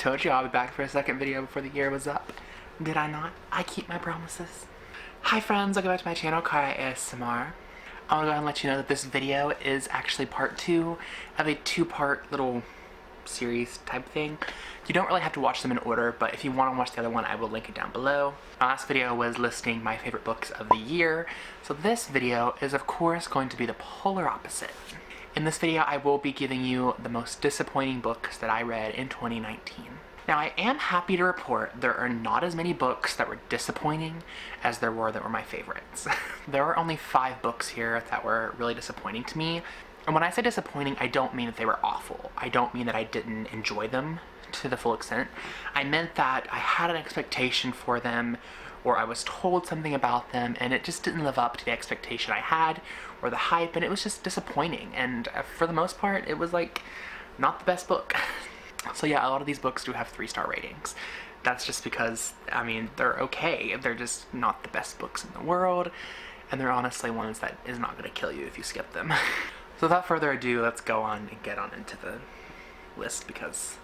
Told you I'll be back for a second video before the year was up. Did I not? I keep my promises. Hi friends, welcome back to my channel, 𝐬𝐭𝐚𝐲 ASMR. I want to go ahead and let you know that this video is actually part 2 of a 2-part little series type thing. You don't really have to watch them in order, but if you want to watch the other one, I will link it down below. My last video was listing my favorite books of the year, so this video is of course going to be the polar opposite. In this video, I will be giving you the most disappointing books that I read in 2019. Now, I am happy to report there are not as many books that were disappointing as there were that were my favorites. There are only 5 books here that were really disappointing to me. And when I say disappointing, I don't mean that they were awful. I don't mean that I didn't enjoy them to the full extent. I meant that I had an expectation for them, or I was told something about them, and it just didn't live up to the expectation I had, or the hype, and it was just disappointing. And for the most part, it was like, not the best book. So yeah, a lot of these books do have 3-star ratings. That's just because, I mean, they're okay. They're just not the best books in the world, and they're honestly ones that is not gonna kill you if you skip them. So without further ado, let's go on and get on into the list, because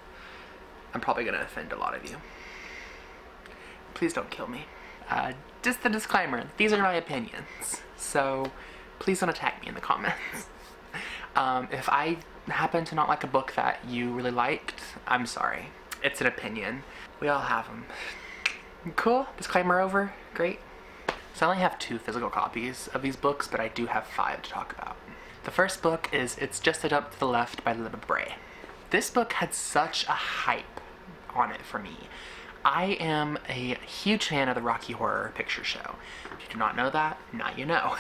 I'm probably gonna offend a lot of you. Please don't kill me. Just a disclaimer, these are my opinions, so please don't attack me in the comments. If I happen to not like a book that you really liked, I'm sorry. It's an opinion. We all have them. Cool? Disclaimer over? Great. So I only have 2 physical copies of these books, but I do have 5 to talk about. The first book is It's Just a Jump to the Left by 𝐬𝐵. This book had such a hype on it for me. I am a huge fan of the Rocky Horror Picture Show. If you do not know that, now you know.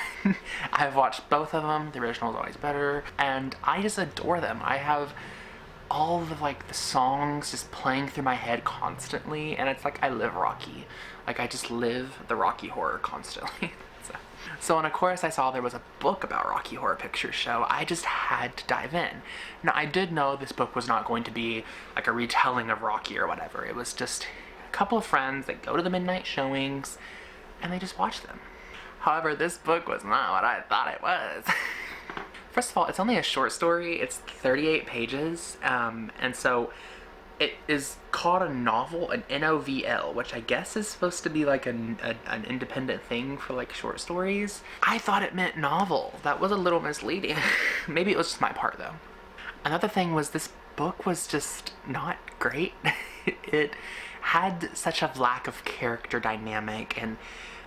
I've watched both of them. The original is always better, and I just adore them. I have all of the songs just playing through my head constantly, and it's like I live Rocky. Like I just live the Rocky Horror constantly. So when of course I saw there was a book about Rocky Horror Picture Show, I just had to dive in. Now I did know this book was not going to be like a retelling of Rocky or whatever. It was just a couple of friends that go to the midnight showings and they just watch them. However, this book was not what I thought it was. First of all, it's only a short story. It's 38 pages, and so it is called a novel, an NOVL, which I guess is supposed to be like an independent thing for like short stories. I thought it meant novel. That was a little misleading. Maybe it was just my part though. Another thing was this book was just not great. It had such a lack of character dynamic, and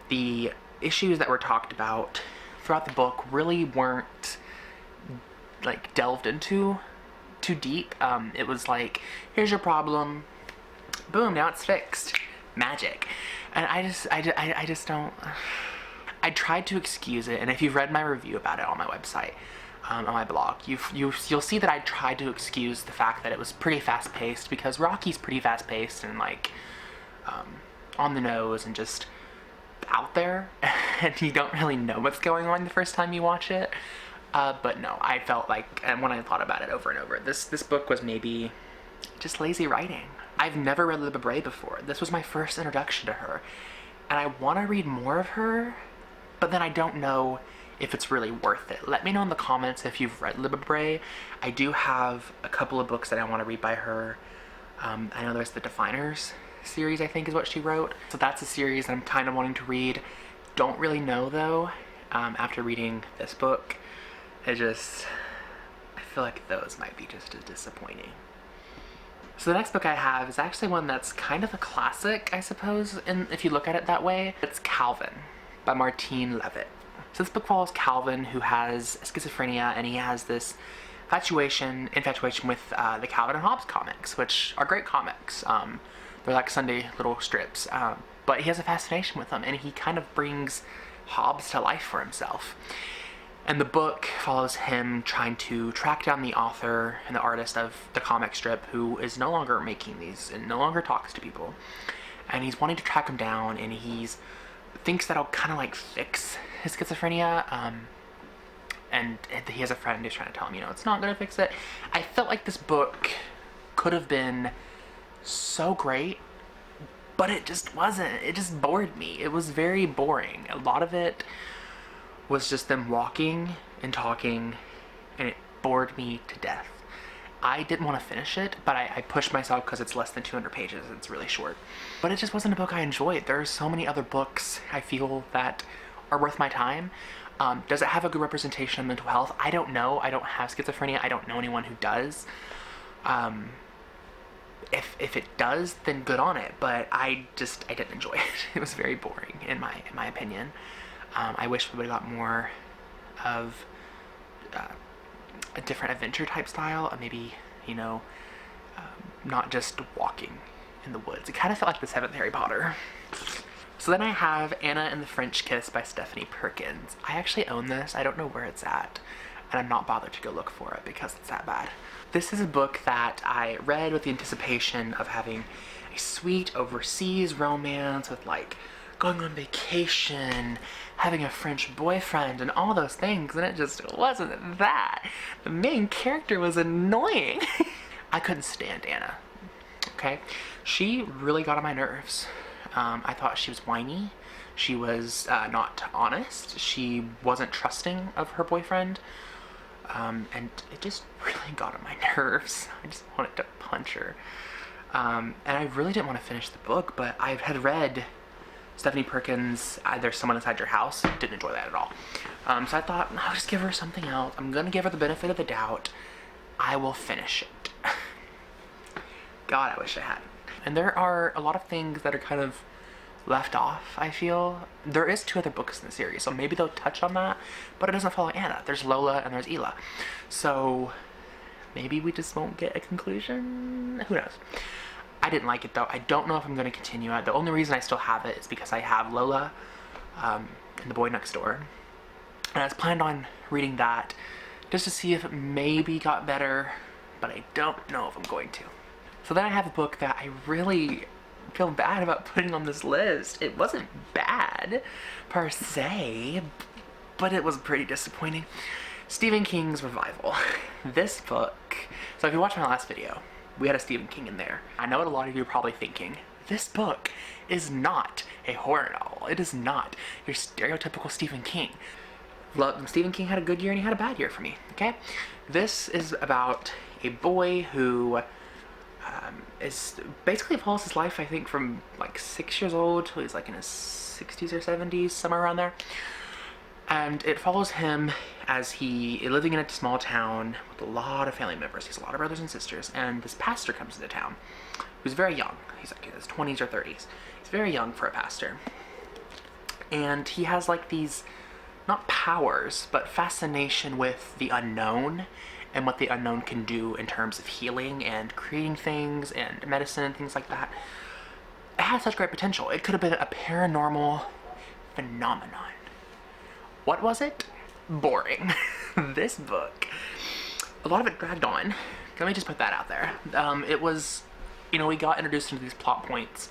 the issues that were talked about throughout the book really weren't like delved into too deep. It was like, here's your problem, boom, now it's fixed, magic. And I just don't. I tried to excuse it, and if you've read my review about it on my website, on my blog, you'll see that I tried to excuse the fact that it was pretty fast-paced, because Rocky's pretty fast-paced and like on the nose and just out there, and you don't really know what's going on the first time you watch it. But no, I felt like, and when I thought about it over and over, this book was maybe just lazy writing. I've never read 𝐬𝐵 before. This was my first introduction to her, and I want to read more of her, but then I don't know if it's really worth it. Let me know in the comments if you've read 𝐬𝐵. I do have a couple of books that I want to read by her. I know there's the Definers series, I think is what she wrote. So that's a series that I'm kind of wanting to read. Don't really know though, after reading this book. I feel like those might be just as disappointing. So the next book I have is actually one that's kind of a classic, I suppose, and if you look at it that way. It's Calvin by Martine Leavitt. So this book follows Calvin, who has schizophrenia, and he has this infatuation with the Calvin and Hobbes comics, which are great comics. They're like Sunday little strips, but he has a fascination with them, and he kind of brings Hobbes to life for himself. And the book follows him trying to track down the author and the artist of the comic strip, who is no longer making these and no longer talks to people. And he's wanting to track him down, and he's thinks that'll kind of like fix his schizophrenia. And he has a friend who's trying to tell him, it's not gonna fix it. I felt like this book could have been so great, but it just wasn't. It just bored me. It was very boring. A lot of it was just them walking and talking, and it bored me to death. I didn't want to finish it, but I pushed myself because it's less than 200 pages. It's really short. But it just wasn't a book I enjoyed. There are so many other books I feel that are worth my time. Does it have a good representation of mental health? I don't know. I don't have schizophrenia. I don't know anyone who does. If it does, then good on it. But I didn't enjoy it. It was very boring in my opinion. I wish we would have got more of a different adventure type style, maybe, you know, not just walking in the woods. It kind of felt like the 7th Harry Potter. So then I have Anna and the French Kiss by Stephanie Perkins. I actually own this. I don't know where it's at, and I'm not bothered to go look for it because it's that bad. This is a book that I read with the anticipation of having a sweet overseas romance with like going on vacation, having a French boyfriend, and all those things, and it just wasn't that. The main character was annoying. I couldn't stand Anna, okay? She really got on my nerves. I thought she was whiny. She was not honest. She wasn't trusting of her boyfriend. And it just really got on my nerves. I just wanted to punch her. And I really didn't want to finish the book, but I had read Stephanie Perkins' There's Someone Inside Your House. Didn't enjoy that at all. So I thought, I'll just give her something else. I'm gonna give her the benefit of the doubt. I will finish it. God, I wish I hadn't. And there are a lot of things that are kind of left off, I feel. There is 2 other books in the series, so maybe they'll touch on that, but it doesn't follow Anna. There's Lola and there's 𝐬𝐿a. So maybe we just won't get a conclusion? Who knows? I didn't like it though. I don't know if I'm going to continue it. The only reason I still have it is because I have Lola and The Boy Next Door. And I was planned on reading that just to see if it maybe got better, but I don't know if I'm going to. So then I have a book that I really feel bad about putting on this list. It wasn't bad per se, but it was pretty disappointing. Stephen King's Revival. This book, so if you watched my last video, we had a Stephen King in there. I know what a lot of you are probably thinking. This book is not a horror novel. It is not your stereotypical Stephen King. Look, Stephen King had a good year and he had a bad year for me, okay? This is about a boy who is basically follows his life, I think, from like 6 years old till he's like in his 60s or 70s, somewhere around there. And it follows him as he is living in a small town with a lot of family members. He has a lot of brothers and sisters, and this pastor comes into town who's very young. He's like in his 20s or 30s. He's very young for a pastor. And he has like these, not powers, but fascination with the unknown and what the unknown can do in terms of healing and creating things and medicine and things like that. It has such great potential. It could have been a paranormal phenomenon. What was it? Boring. This book, a lot of it dragged on. Let me just put that out there. It was, you know, we got introduced into these plot points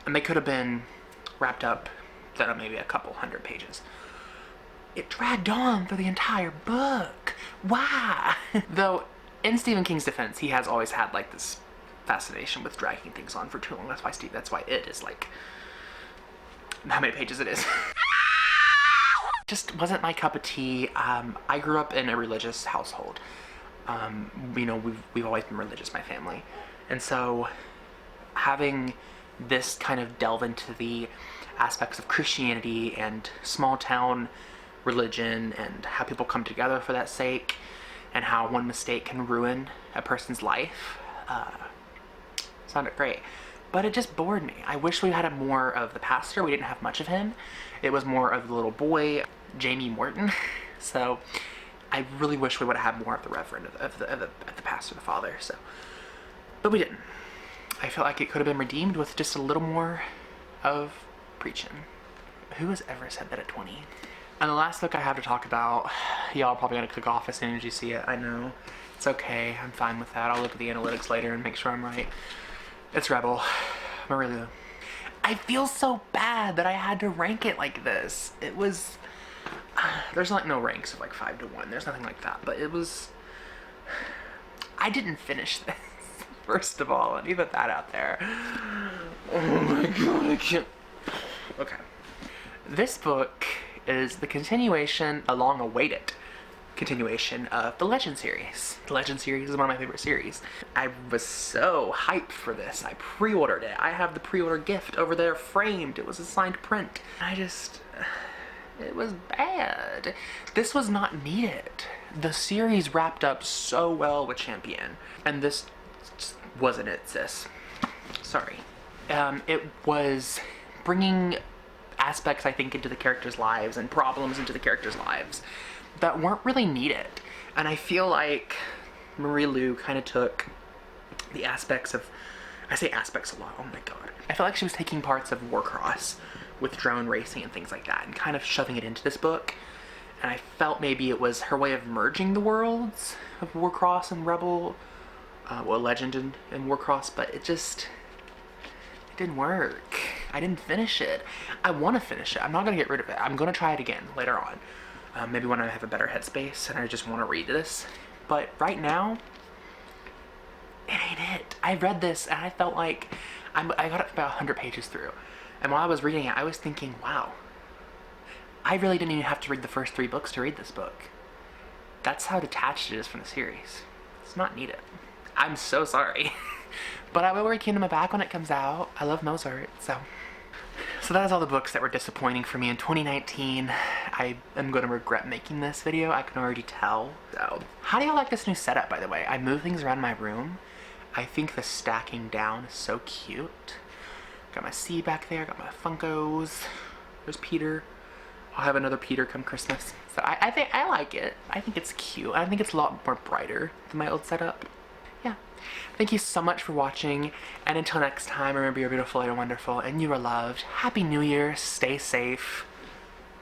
and they could have been wrapped up in maybe a couple 100 pages. It dragged on through the entire book. Why? Though, in Stephen King's defense, he has always had like this fascination with dragging things on for too long. That's why it is like, how many pages it is. Just wasn't my cup of tea. I grew up in a religious household. You know, we've always been religious, my family. And so having this kind of delve into the aspects of Christianity and small town religion and how people come together for that sake and how one mistake can ruin a person's life sounded great, but it just bored me. I wish we had more of the pastor. We didn't have much of him. It was more of the little boy, Jamie Morton. So I really wish we would have had more of the reverend, of the pastor, the father. So, but we didn't. I felt like it could have been redeemed with just a little more of preaching. Who has ever said that at 20? And the last book I have to talk about, y'all are probably gonna click off as soon as you see it. I know. It's okay. I'm fine with that. I'll look at the analytics later and make sure I'm right. It's Rebel. Marilu. I feel so bad that I had to rank it like this. It was... there's like no ranks of like 5 to 1. There's nothing like that. But it was... I didn't finish this, first of all. Let me put that out there. Oh my god, I can't... Okay. This book is the continuation, a long-awaited continuation of the Legend series. The Legend series is one of my favorite series. I was so hyped for this. I pre-ordered it. I have the pre-order gift over there framed. It was a signed print. It was bad. This was not needed. The series wrapped up so well with Champion, and this just wasn't it, sis. Sorry. It was bringing aspects, I think, into the characters' lives and problems into the characters' lives that weren't really needed. And I feel like Marie Lu kind of took the aspects of, I say aspects a lot, oh my god. I felt like she was taking parts of Warcross with drone racing and things like that and kind of shoving it into this book. And I felt maybe it was her way of merging the worlds of Warcross and Rebel, well, Legend and Warcross, but it didn't work. I didn't finish it. I want to finish it. I'm not going to get rid of it. I'm going to try it again later on. Maybe when I have a better headspace and I just want to read this. But right now, it ain't it. I read this and I felt like I got it about 100 pages through. And while I was reading it, I was thinking, wow, I really didn't even have to read the first 3 books to read this book. That's how detached it is from the series. It's not needed. I'm so sorry. But I will read Kingdom Back when it comes out. I love Mozart, so that is all the books that were disappointing for me in 2019. I am going to regret making this video, I can already tell. So, how do y'all like this new setup, by the way? I move things around my room. I think the stacking down is so cute. Got my C back there, got my Funkos. There's Peter. I'll have another Peter come Christmas. So I think I like it. I think it's cute. I think it's a lot more brighter than my old setup. Yeah. Thank you so much for watching, and until next time, remember you're beautiful, you're wonderful, and you are loved. Happy New Year, stay safe,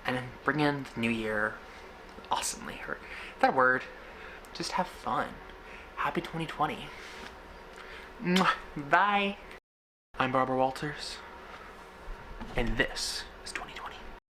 and bring in the new year awesomely. Or is that a word? Just have fun. Happy 2020. Mwah. Bye. I'm Barbara Walters, and this is 2020.